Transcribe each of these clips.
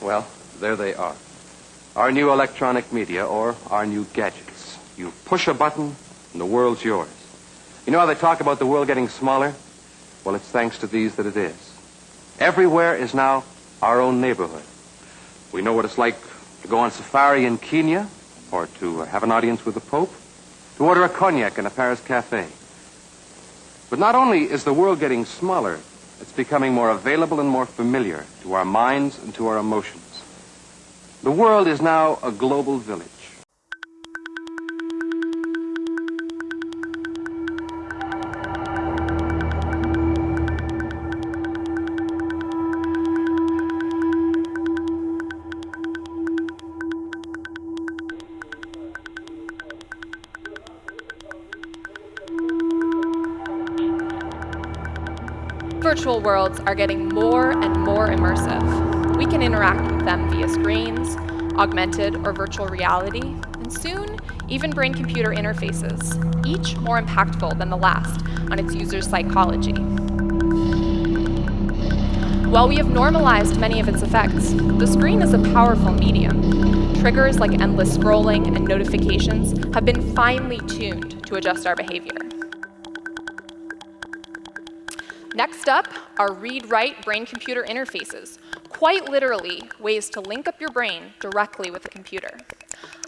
Well, there they are. Our new electronic media, or our new gadgets. You push a button, and the world's yours. You know how they talk about the world getting smaller? Well, it's thanks to these that it is. Everywhere is now our own neighborhood. We know what it's like to go on safari in Kenya, or to have an audience with the Pope, to order a cognac in a Paris cafe. But not only is the world getting smaller, it's becoming more available and more familiar to our minds and to our emotions. The world is now a global village. Virtual worlds are getting more and more immersive. We can interact with them via screens, augmented or virtual reality, and soon, even brain-computer interfaces, each more impactful than the last on its users' psychology. While we have normalized many of its effects, the screen is a powerful medium. Triggers like endless scrolling and notifications have been finely tuned to adjust our behavior. Next up are read-write brain-computer interfaces, quite literally ways to link up your brain directly with the computer.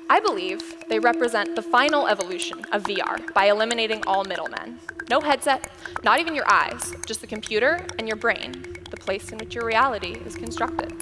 I believe they represent the final evolution of VR by eliminating all middlemen. No headset, not even your eyes, just the computer and your brain, the place in which your reality is constructed.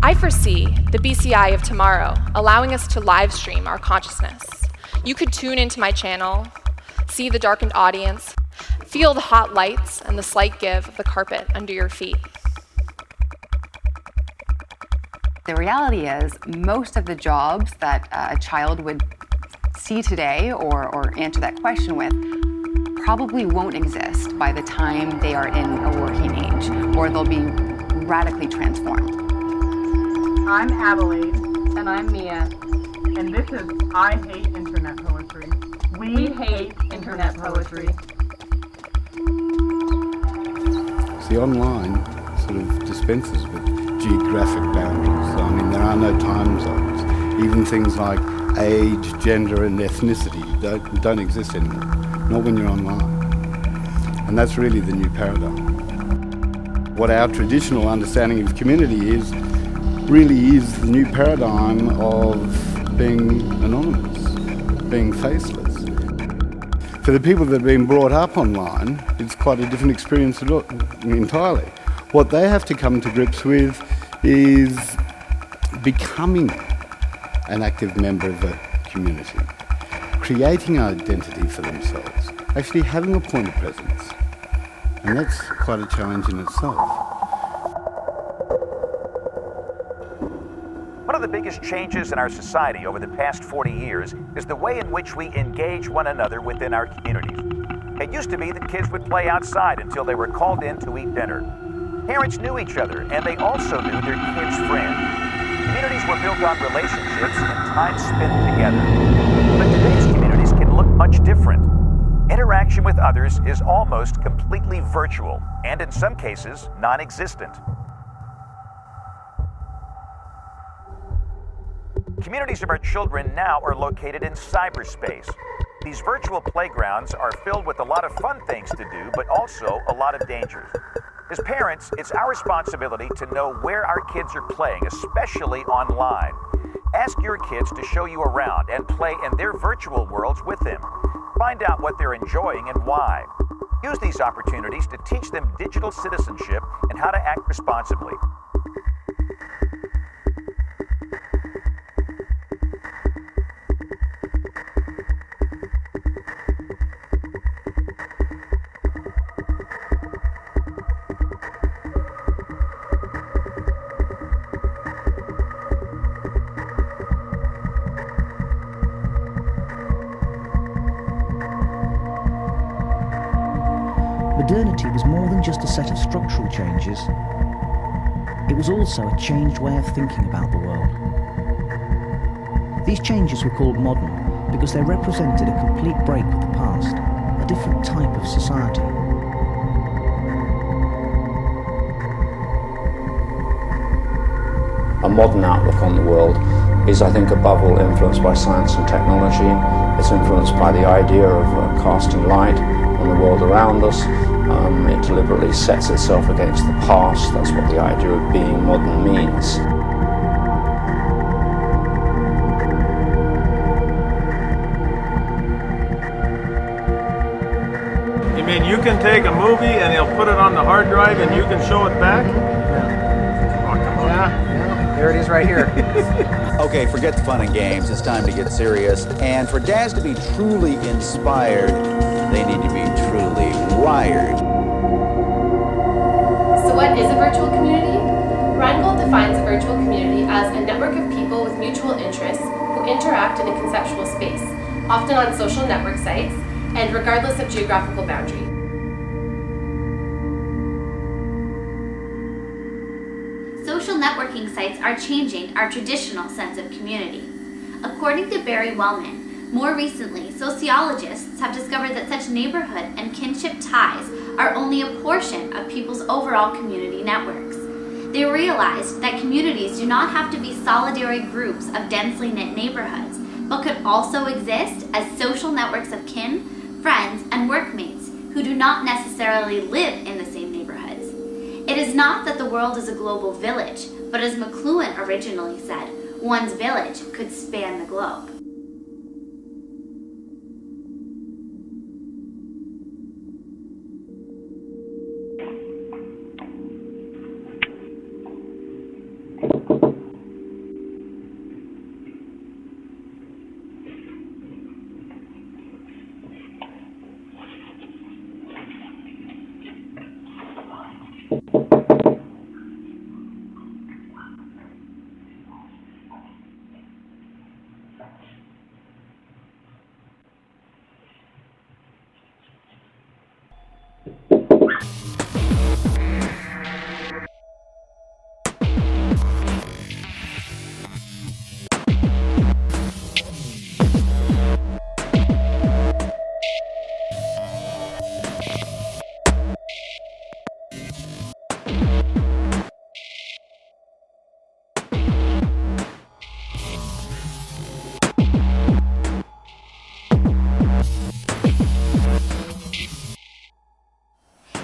I foresee the BCI of tomorrow allowing us to live stream our consciousness. You could tune into my channel, see the darkened audience, feel the hot lights and the slight give of the carpet under your feet. The reality is, most of the jobs that a child would see today or answer that question with probably won't exist by the time they are in a working age, or they'll be radically transformed. I'm Adelaide. And I'm Mia. And this is I Hate Internet Poetry. We hate internet poetry. See, online sort of dispenses with geographic boundaries. I mean, there are no time zones. Even things like age, gender, and ethnicity don't exist anymore. Not when you're online. And that's really the new paradigm. What our traditional understanding of community is really is the new paradigm of being anonymous, being faceless. For the people that have been brought up online, it's quite a different experience entirely. What they have to come to grips with is becoming an active member of a community, creating an identity for themselves, actually having a point of presence. And that's quite a challenge in itself. One of the biggest changes in our society over the past 40 years is the way in which we engage one another within our communities. It used to be that kids would play outside until they were called in to eat dinner. Parents knew each other, and they also knew their kids' friends. Communities were built on relationships and time spent together. But today's communities can look much different. Interaction with others is almost completely virtual, and in some cases, non-existent. Communities of our children now are located in cyberspace. These virtual playgrounds are filled with a lot of fun things to do, but also a lot of dangers. As parents, it's our responsibility to know where our kids are playing, especially online. Ask your kids to show you around and play in their virtual worlds with them. Find out what they're enjoying and why. Use these opportunities to teach them digital citizenship and how to act responsibly. But more than just a set of structural changes. It was also a changed way of thinking about the world. These changes were called modern because they represented a complete break with the past, a different type of society. A modern outlook on the world is, I think, above all influenced by science and technology. It's influenced by the idea of casting light on the world around us. It deliberately sets itself against the past. That's what the idea of being modern means. You mean you can take a movie and they'll put it on the hard drive and you can show it back? Oh, come on. Yeah, there it is right here. Okay, forget the fun and games. It's time to get serious. And for dads to be truly inspired, they need to be truly wired. So what is a virtual community? Reingold defines a virtual community as a network of people with mutual interests who interact in a conceptual space, often on social network sites, and regardless of geographical boundary. Social networking sites are changing our traditional sense of community. According to Barry Wellman, more recently, sociologists have discovered that such neighborhood and kinship ties are only a portion of people's overall community networks. They realized that communities do not have to be solitary groups of densely knit neighborhoods, but could also exist as social networks of kin, friends, and workmates who do not necessarily live in the same neighborhoods. It is not that the world is a global village, but as McLuhan originally said, one's village could span the globe.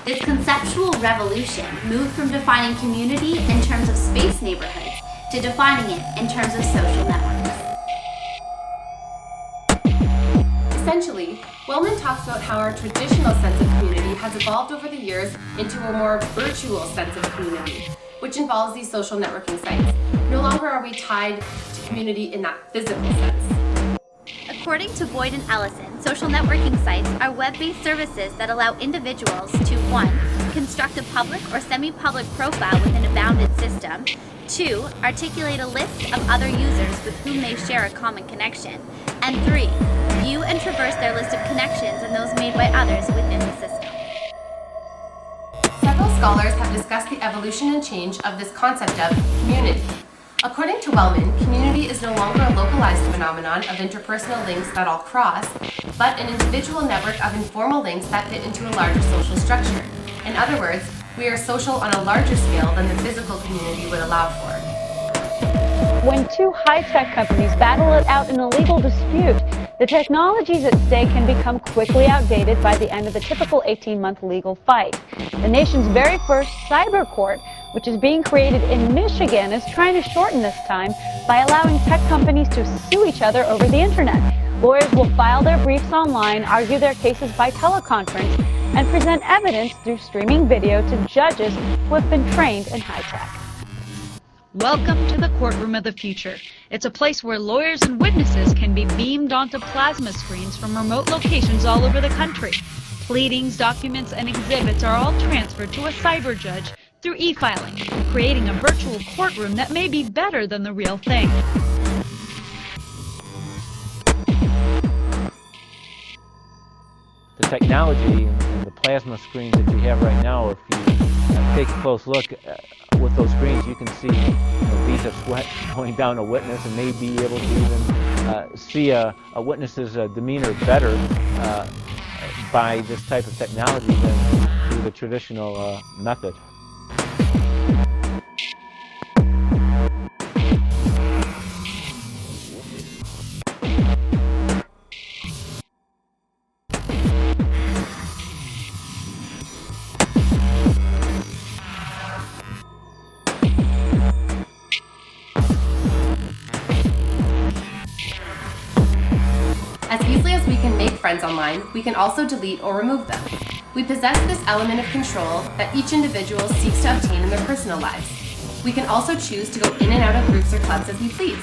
This conceptual revolution moved from defining community in terms of space neighborhoods to defining it in terms of social networks. Essentially, Wellman talks about how our traditional sense of community has evolved over the years into a more virtual sense of community, which involves these social networking sites. No longer are we tied to community in that physical sense. According to Boyd and Ellison, social networking sites are web-based services that allow individuals to 1. Construct a public or semi-public profile within a bounded system, 2. Articulate a list of other users with whom they share a common connection, and 3. View and traverse their list of connections and those made by others within the system. Several scholars have discussed the evolution and change of this concept of community. According to Wellman, community is no longer a localized phenomenon of interpersonal links that all cross, but an individual network of informal links that fit into a larger social structure. In other words, we are social on a larger scale than the physical community would allow for. When two high-tech companies battle it out in a legal dispute, the technologies at stake can become quickly outdated by the end of the typical 18-month legal fight. The nation's very first cyber court, which is being created in Michigan, is trying to shorten this time by allowing tech companies to sue each other over the internet. Lawyers will file their briefs online, argue their cases by teleconference, and present evidence through streaming video to judges who have been trained in high tech. Welcome to the courtroom of the future. It's a place where lawyers and witnesses can be beamed onto plasma screens from remote locations all over the country. Pleadings, documents, and exhibits are all transferred to a cyber judge through e-filing, creating a virtual courtroom that may be better than the real thing. The technology and the plasma screens that you have right now, if you take a close look with those screens, you can see beads of sweat going down a witness, and may be able to even see a witness's demeanor better by this type of technology than through the traditional method. As easily as we can make friends online, we can also delete or remove them. We possess this element of control that each individual seeks to obtain in their personal lives. We can also choose to go in and out of groups or clubs as we please.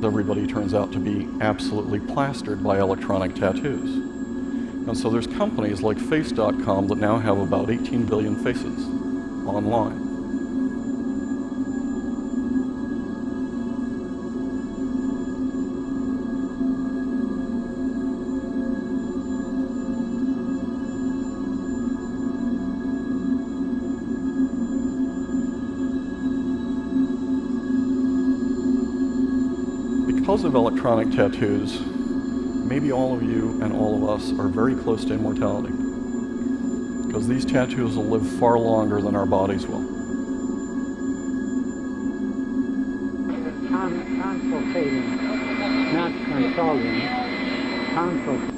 Everybody turns out to be absolutely plastered by electronic tattoos. And so there's companies like Face.com that now have about 18 billion faces online. because of electronic tattoos, maybe all of you and all of us are very close to immortality. Because these tattoos will live far longer than our bodies will. Consultating, not consulting, consulting.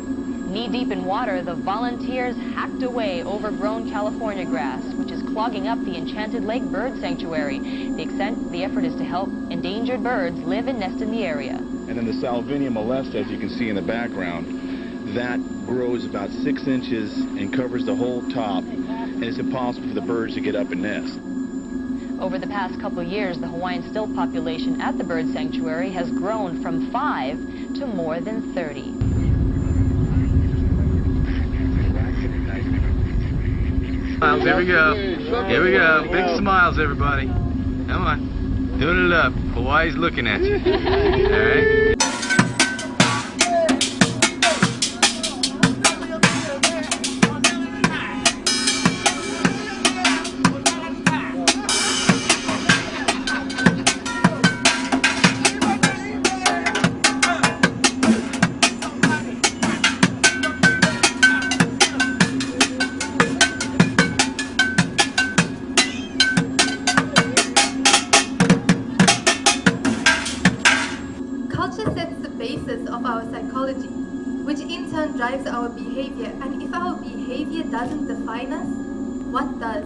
Knee-deep in water, the volunteers hacked away overgrown California grass, which is clogging up the Enchanted Lake Bird Sanctuary. The effort is to help endangered birds live and nest in the area. And then the Salvinia molesta, as you can see in the background, that grows about 6 inches and covers the whole top, and it's impossible for the birds to get up and nest. Over the past couple of years, the Hawaiian stilt population at the bird sanctuary has grown from 5 to more than 30. Smiles, here we go. Here we go. Big smiles, everybody. Come on. Doing it up. Hawaii's looking at you. All right. Drives our behavior, and if our behavior doesn't define us, what does?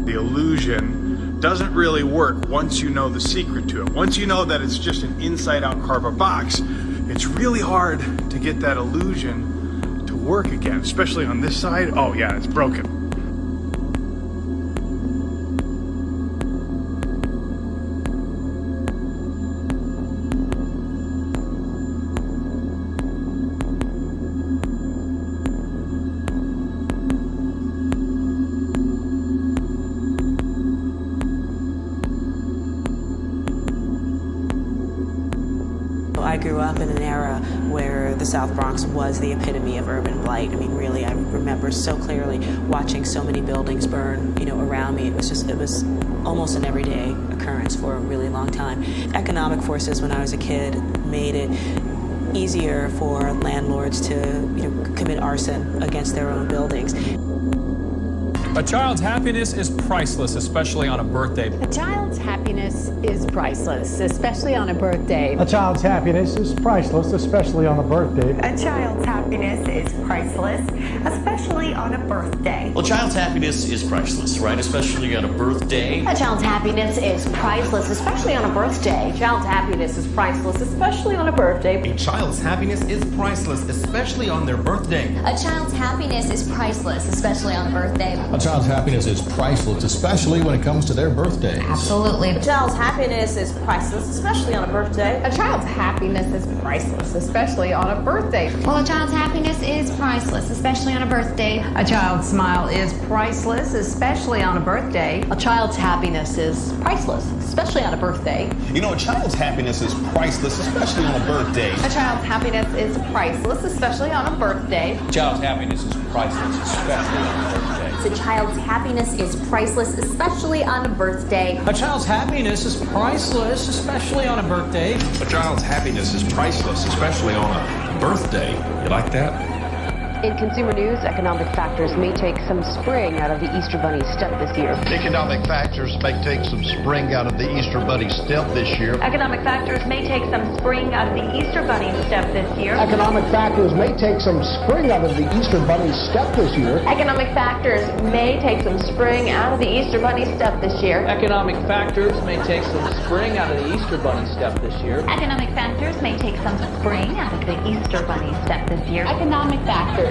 The illusion doesn't really work once you know the secret to it. Once you know that it's just an inside-out cardboard box, it's really hard to get that illusion to work again, especially on this side. Oh yeah, it's broken. I grew up in an era where the South Bronx was the epitome of urban blight. I mean, really, I remember so clearly watching so many buildings burn, around me. It was almost an everyday occurrence for a really long time. Economic forces, when I was a kid, made it easier for landlords to, commit arson against their own buildings. A child's happiness is priceless, especially on a birthday. A child's happiness is priceless, especially on a birthday. A child's happiness is priceless, especially on a birthday. A child's happiness is priceless, especially on a birthday. Well, a child's happiness is priceless, right? Especially on a birthday. A child's happiness is priceless, especially on a birthday. A child's happiness is priceless, especially on a birthday. A child's happiness is priceless, especially on their birthday. A child's happiness is priceless, especially on a birthday. A child's happiness is priceless, especially when it comes to their birthday. Absolutely. A child's happiness is priceless, especially on a birthday. A child's happiness is priceless, especially on a birthday. Well, a child's happiness is priceless, especially on a birthday. A child's smile is priceless, especially on a birthday. A child's happiness is priceless, especially on a birthday. A child's happiness is priceless, especially on a birthday. A child's happiness is priceless, especially on a birthday. A child's happiness is priceless, especially on a birthday. A child's happiness is priceless, especially on a birthday. A child's happiness is priceless, especially on a birthday. A child's happiness is priceless, especially on a birthday. You like that? In consumer news, economic factors may take some spring out of the Easter Bunny step this year. Economic factors may take some spring out of the Easter Bunny step this year. Economic factors may take some spring out of the Easter Bunny step this year. Economic factors may take some spring out of the Easter Bunny step this year. Economic factors may take some spring out of the Easter Bunny step this year. Economic factors may take some spring out of the Easter Bunny step this year. Economic factors may take some spring out of the Easter Bunny step this year. Economic factors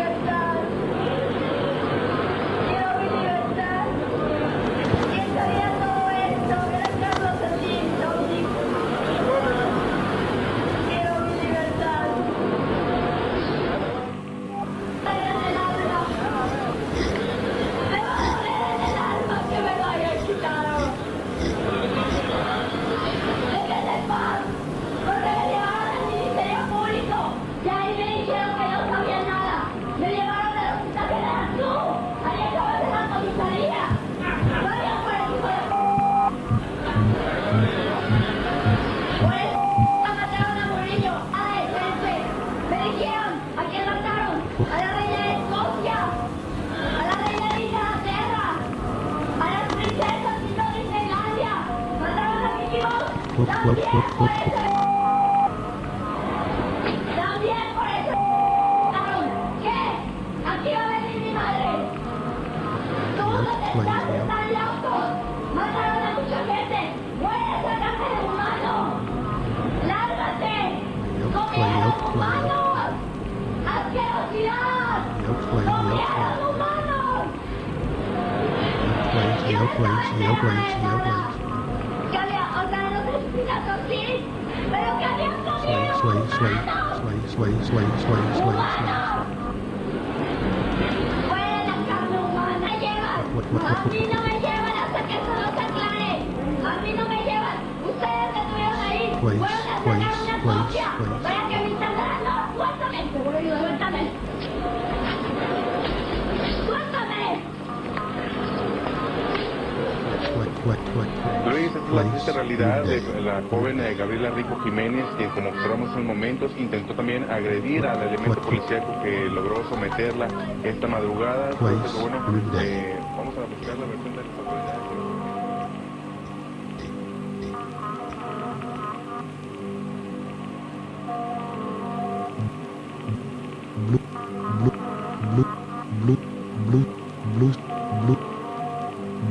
Luis, esta es la triste realidad de la joven Gabriela Rico Jiménez, que como observamos en momentos intentó también agredir al elemento policíaco que logró someterla esta madrugada. Entonces, bueno, vamos a buscar la versión de las autoridades.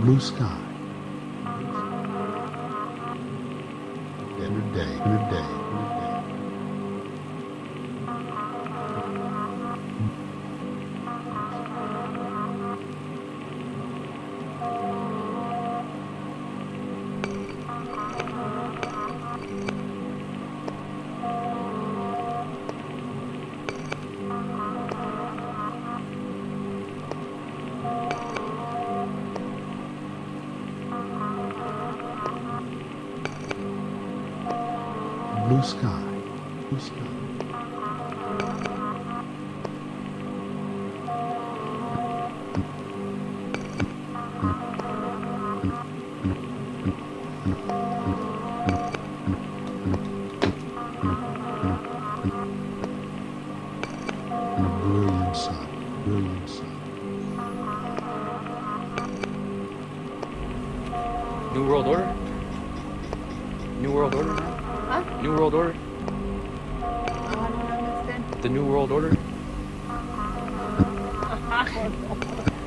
Blue sky. Every day. Blue sky. Blue sky. And a brilliant sun. Brilliant sun. New World Order? New World Order now? Huh? New World Order? I don't understand. The New World Order?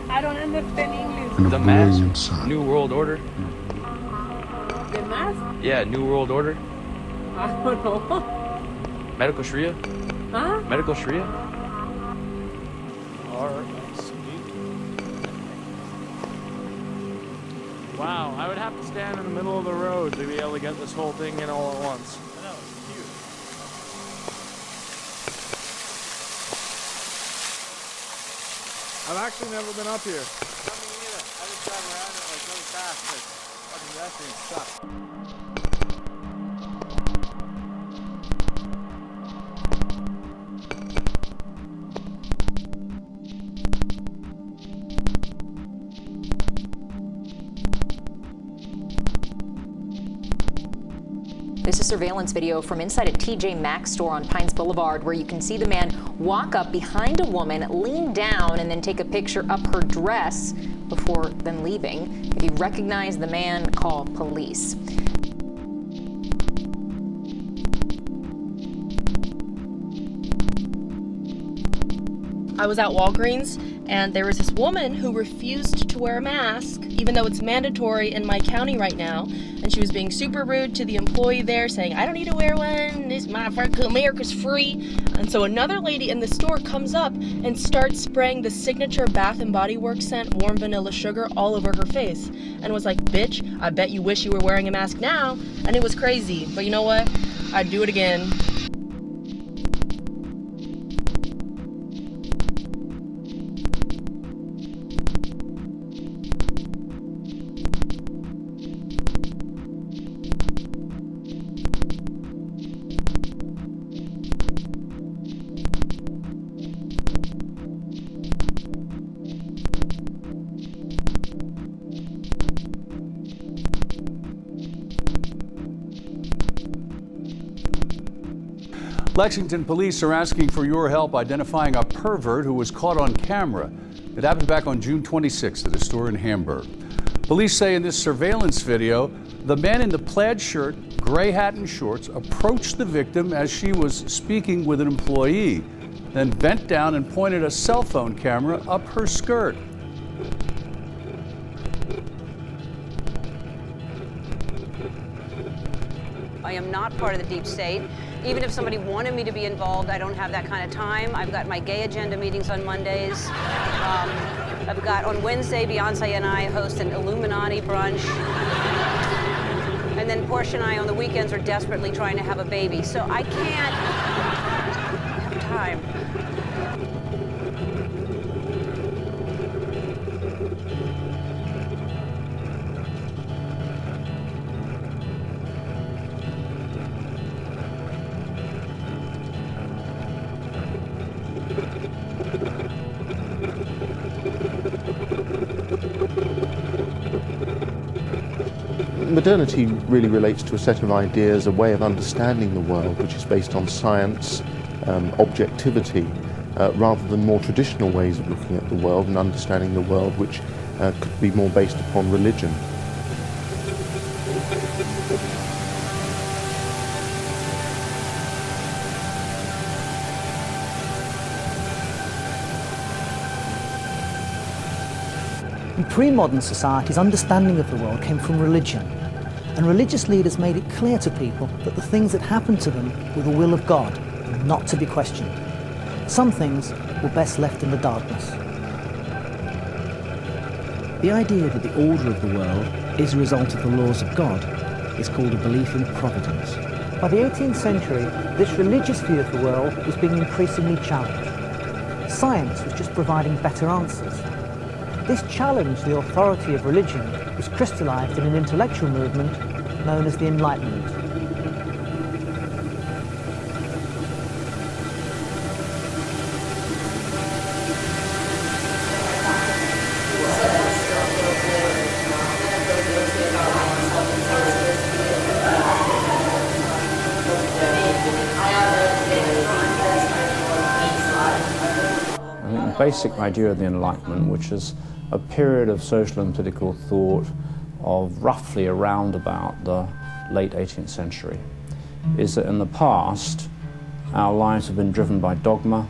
I don't understand English. The mask? New World Order? The mask? Yeah, New World Order? I don't know. Medical Sharia? Huh? Medical Sharia? Wow, I would have to stand in the middle of the road to be able to get this whole thing in all at once. I know, it's huge. I've actually never been up here. I mean, either. I just drive around it like really fast, but fucking pedestrians suck. This is surveillance video from inside a TJ Maxx store on Pines Boulevard, where you can see the man walk up behind a woman, lean down, and then take a picture up her dress before then leaving. If you recognize the man, call police. I was at Walgreens, and there was this woman who refused to wear a mask, even though it's mandatory in my county right now. And she was being super rude to the employee there, saying, I don't need to wear one, this America's free. And so another lady in the store comes up and starts spraying the signature Bath & Body Works scent, Warm Vanilla Sugar, all over her face. And was like, bitch, I bet you wish you were wearing a mask now. And it was crazy. But you know what? I'd do it again. Lexington police are asking for your help identifying a pervert who was caught on camera. It happened back on June 26th at a store in Hamburg. Police say in this surveillance video, the man in the plaid shirt gray hat and shorts, approached the victim as she was speaking with an employee, then bent down and pointed a cell phone camera up her skirt. I am not part of the deep state. Even if somebody wanted me to be involved, I don't have that kind of time. I've got my gay agenda meetings on Mondays. I've got on Wednesday, Beyonce and I host an Illuminati brunch. And then Portia and I on the weekends are desperately trying to have a baby. So I can't have time. Modernity really relates to a set of ideas, a way of understanding the world, which is based on science, objectivity, rather than more traditional ways of looking at the world and understanding the world, which could be more based upon religion. In pre-modern societies, understanding of the world came from religion, and religious leaders made it clear to people that the things that happened to them were the will of God, not to be questioned. Some things were best left in the darkness. The idea that the order of the world is a result of the laws of God is called a belief in providence. By the 18th century, this religious view of the world was being increasingly challenged. Science was just providing better answers. This challenge the authority of religion was crystallized in an intellectual movement known as the Enlightenment. The basic idea of the Enlightenment, which is a period of social and political thought of roughly around about the late 18th century, is that in the past our lives have been driven by dogma,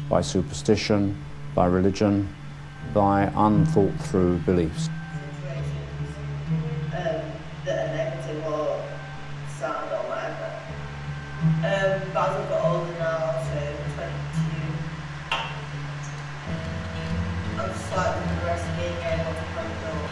by superstition, by religion, by unthought through beliefs. That are negative or sad or whatever. But as I've got older now, so 22, I'm slightly progressing being able to control.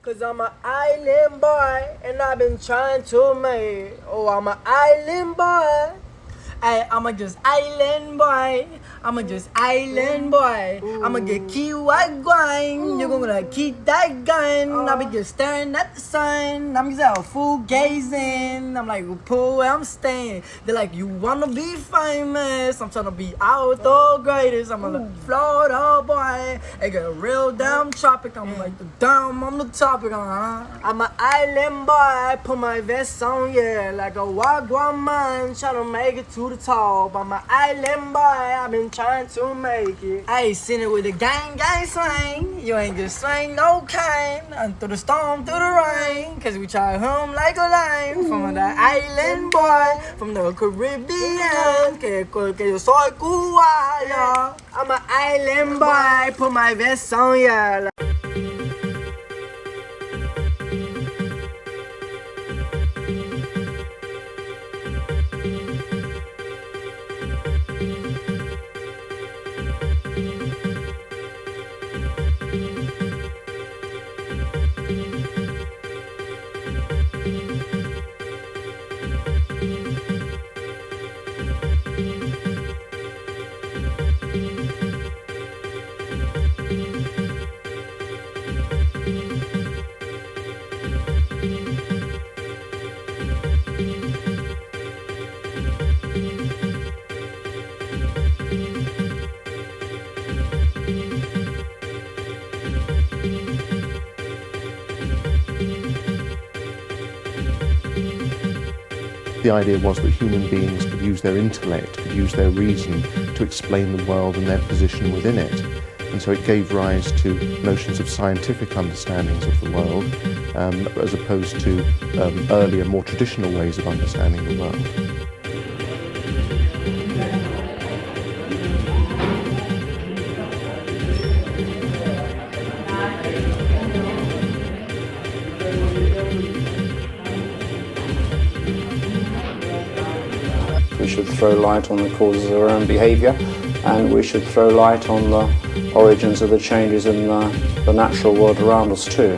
Cause I'm an island boy, and I've been trying to make. Oh, I'm an island boy. I'm just island boy. I'm just island boy. I'ma get key white wine. You're gonna keep that gun. I'll be just staring at the sun. I'm just out full gazing. I'm like, pull where I'm staying. They're like, you wanna be famous? I'm trying to be out the greatest. I'm a Florida boy. It get real damn tropic. I'm like the damn on the topic. I'm an island boy. Put my vest on, yeah, like a wagwan man. Trying to make it to the top. I'm an island boy. I've been trying to make it. I ain't seen it with a gang swing. You ain't just swing no kind. And through the storm, through the rain. Cause we try home like a line. From the island boy, from the Caribbean. Que yo soy cubano. I'm an island boy. Put my vest on, yeah. The idea was that human beings could use their intellect, could use their reason to explain the world and their position within it. And so it gave rise to notions of scientific understandings of the world, as opposed to earlier, more traditional ways of understanding the world. We should throw light on the causes of our own behaviour, and we should throw light on the origins of the changes in the natural world around us too.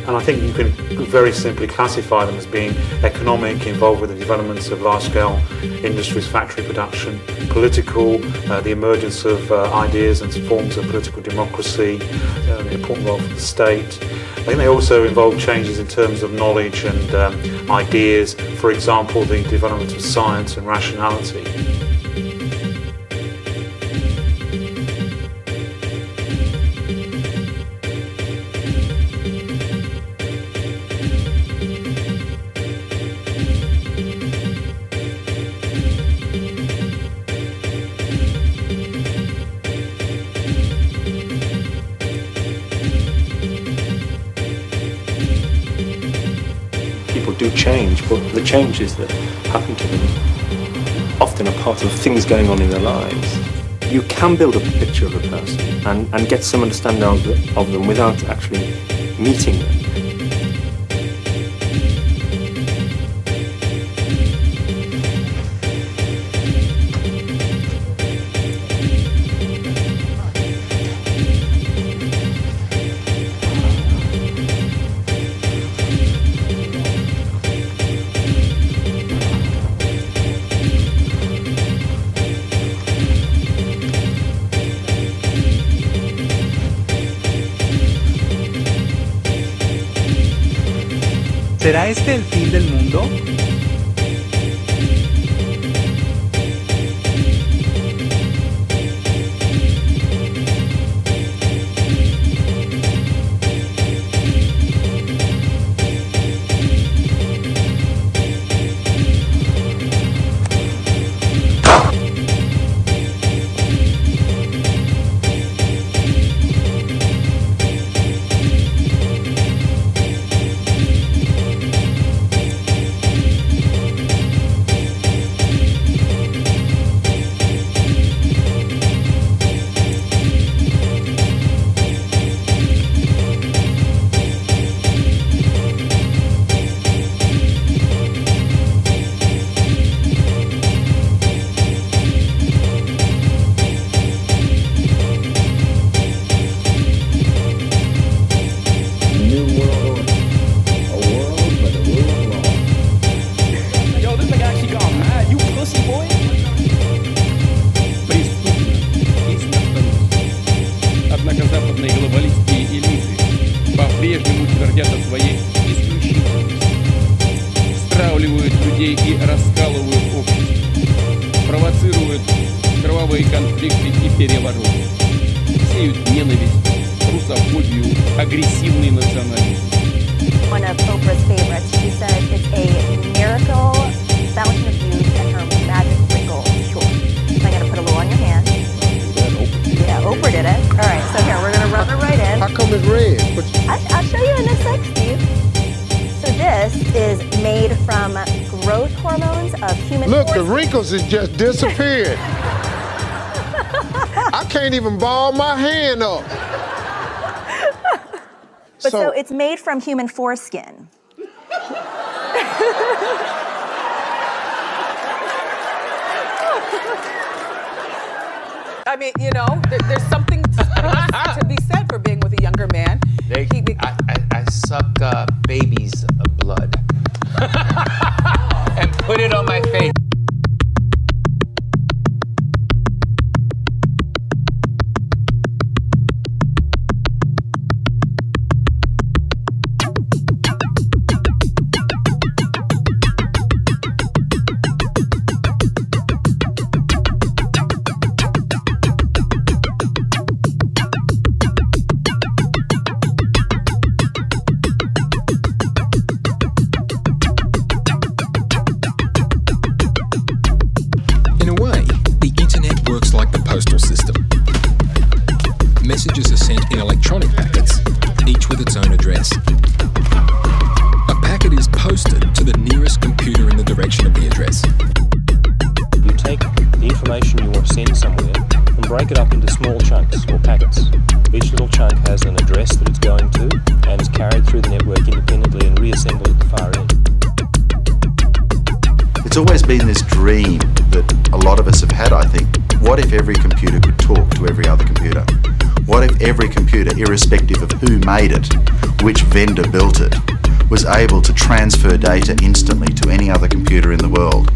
And I think you can very simply classify them as being economic, involved with the developments of large-scale industries, factory production, political, the emergence of ideas and forms of political democracy, the important role for the state. I think they also involve changes in terms of knowledge and ideas, for example, the development of science and rationality. People do change, but the changes that happen to them often are part of things going on in their lives. You can build up a picture of a person and get some understanding of them without actually meeting them. ¿Será este el fin del mundo? людей и раскалывают общество, провоцируют кровавые конфликты и перевороты, сеют ненависть, русофобию, агрессивный национализм. One of Oprah's favorites, she said it's a miracle fountain of youth and her magic wrinkle cure. So I'm going to put a little on your hand. Yeah, Oprah did it. All right, so here, we're going to rub it right in. How come it's red? I'll show you in a sec, Steve. So this is made from growth hormones of human Look, the foreskin. wrinkles has just disappeared. I can't even ball my hand up. But so it's made from human foreskin. I mean, you know, there's something to be said for being with a younger man. I suck baby's blood and put it on my face. Messages are sent in electronic packets, each with its own address. A packet is posted to the nearest computer in the direction of the address. You take the information you want to send somewhere and break it up into small chunks or packets. Each little chunk has an address that it's going to and is carried through the network independently and reassembled at the far end. It's always been this dream that a lot of us have had, I think. What if every computer could talk to every other computer? What if every computer, irrespective of who made it, which vendor built it, was able to transfer data instantly to any other computer in the world?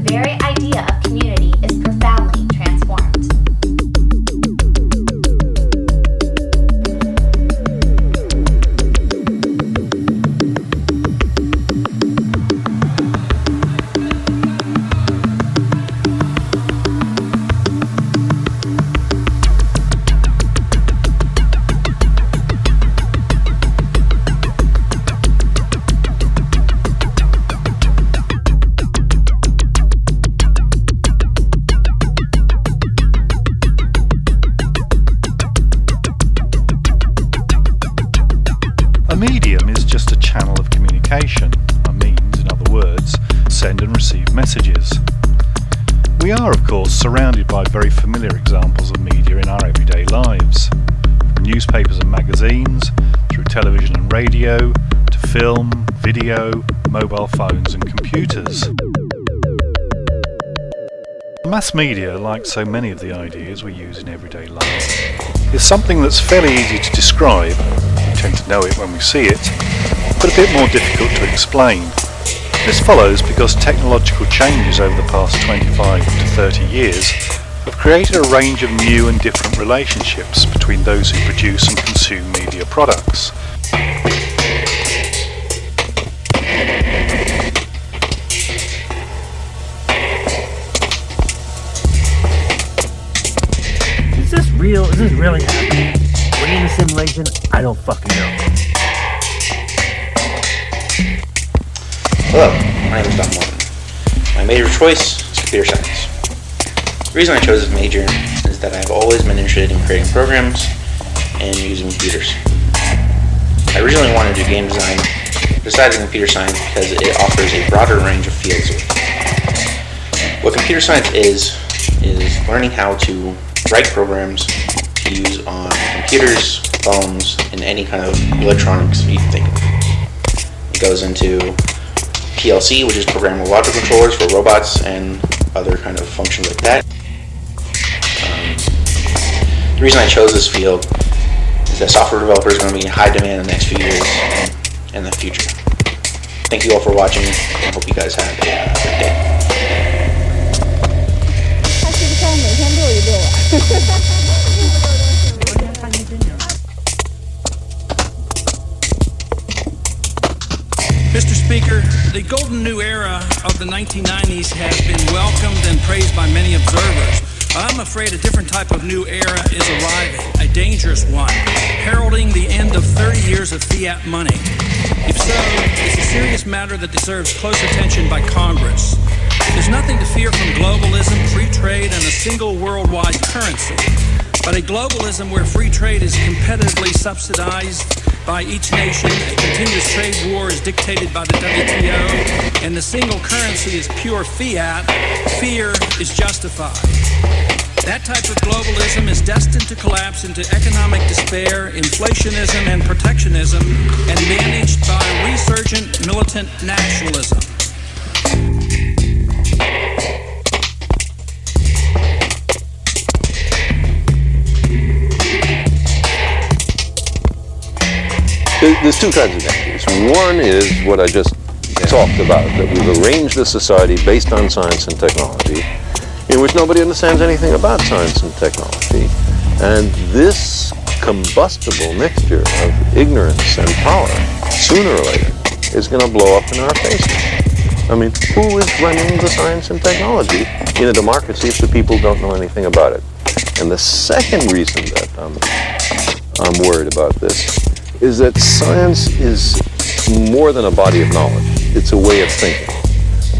very idea send and receive messages. We are, of course, surrounded by very familiar examples of media in our everyday lives, from newspapers and magazines, through television and radio, to film, video, mobile phones and computers. Mass media, like so many of the ideas we use in everyday life, is something that's fairly easy to describe. We tend to know it when we see it, but a bit more difficult to explain. This follows because technological changes over the past 25 to 30 years have created a range of new and different relationships between those who produce and consume media products. Is this real? Is this really happening? Are we in a simulation? I don't fucking know. Hello, my name is Don Morton. My major choice is computer science. The reason I chose this major is that I've always been interested in creating programs and using computers. I originally wanted to do game design, but decided computer science because it offers a broader range of fields. What computer science is learning how to write programs to use on computers, phones, and any kind of electronics you can think of. It goes into PLC, which is programmable logic controllers for robots and other kind of functions like that. The reason I chose this field is that software developers are going to be in high demand in the next few years and the future. Thank you all for watching. I hope you guys have a great day. 他是不是要每天遛一遛啊？ Mr. Speaker, the golden new era of the 1990s has been welcomed and praised by many observers. I'm afraid a different type of new era is arriving, a dangerous one, heralding the end of 30 years of fiat money. If so, it's a serious matter that deserves close attention by Congress. There's nothing to fear from globalism, free trade, and a single worldwide currency. But a globalism where free trade is competitively subsidized by each nation, a continuous trade war is dictated by the WTO, and the single currency is pure fiat, fear is justified. That type of globalism is destined to collapse into economic despair, inflationism, and protectionism, and managed by resurgent militant nationalism. There's two kinds of dangers. One is what I just talked about, that we've arranged a society based on science and technology, in which nobody understands anything about science and technology. And this combustible mixture of ignorance and power, sooner or later, is going to blow up in our faces. I mean, who is running the science and technology in a democracy if the people don't know anything about it? And the second reason that I'm worried about this is that science is more than a body of knowledge. It's a way of thinking,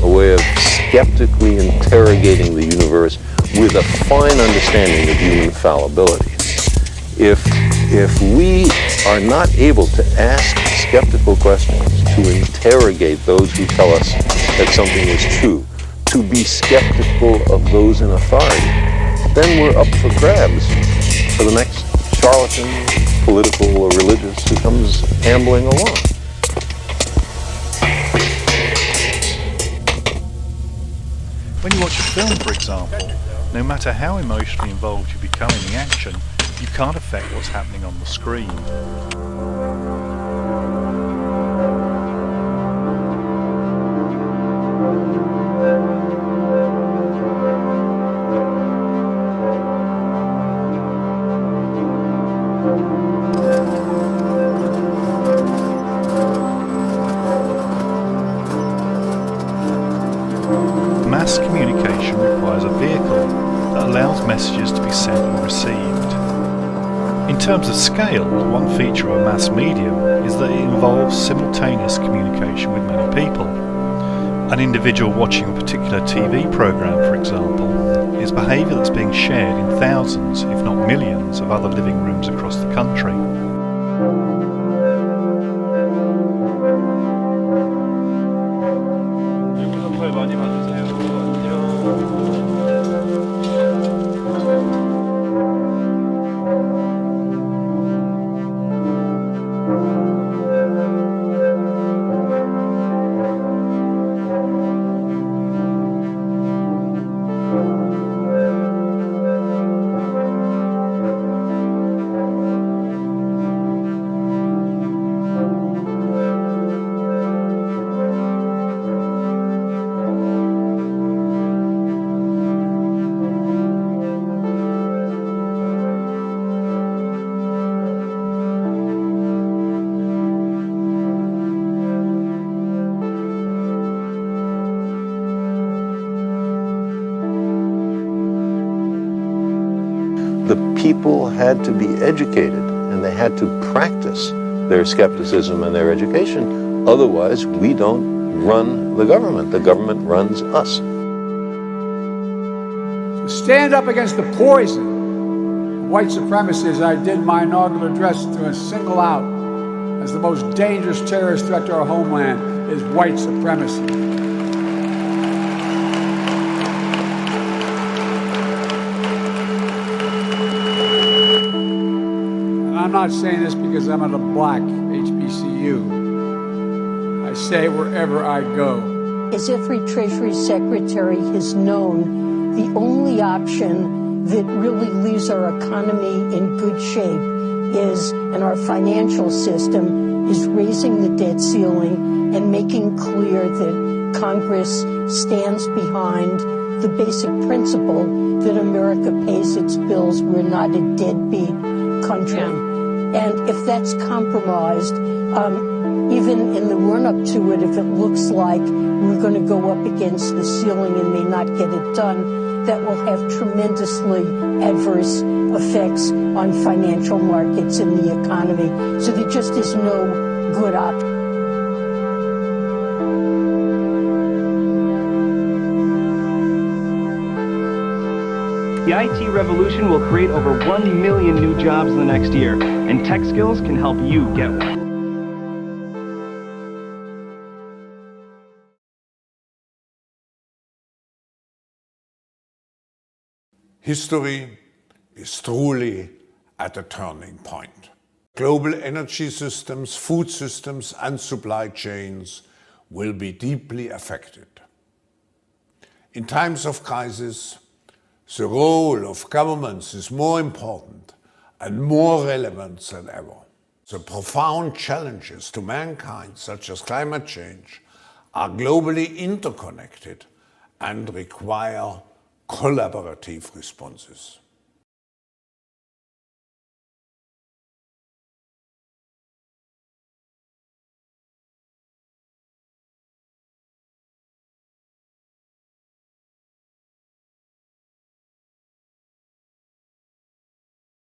a way of skeptically interrogating the universe with a fine understanding of human fallibility. If we are not able to ask skeptical questions, to interrogate those who tell us that something is true, to be skeptical of those in authority, then we're up for grabs for the next charlatan, political or religious, who comes ambling along. When you watch a film, for example, no matter how emotionally involved you become in the action, you can't affect what's happening on the screen. Mass communication requires a vehicle that allows messages to be sent and received. In terms of scale, one feature of mass media is that it involves simultaneous communication with many people. An individual watching a particular TV program, for example, is behaviour that's being shared in thousands, if not millions, of other living rooms across the country. 깃털 많이 봐주세요. 안녕. The people had to be educated and they had to practice their skepticism and their education. Otherwise, we don't run the government runs us. Stand up against the poison of white supremacy, as I did my inaugural address, to single out as the most dangerous terrorist threat to our homeland is white supremacy. I'm not saying this because I'm at a black HBCU. I say it wherever I go. As every Treasury Secretary has known, the only option that really leaves our economy in good shape is, and our financial system, is raising the debt ceiling and making clear that Congress stands behind the basic principle that America pays its bills. We're not a deadbeat country. And if that's compromised, even in the run-up to it, if it looks like we're going to go up against the ceiling and may not get it done, that will have tremendously adverse effects on financial markets and the economy. So there just is no good option. The IT revolution will create over 1 million new jobs in the next year, and tech skills can help you get one. History is truly at a turning point. Global energy systems, food systems, and supply chains will be deeply affected. In times of crisis, the role of governments is more important and more relevant than ever. The profound challenges to mankind, such as climate change, are globally interconnected and require collaborative responses.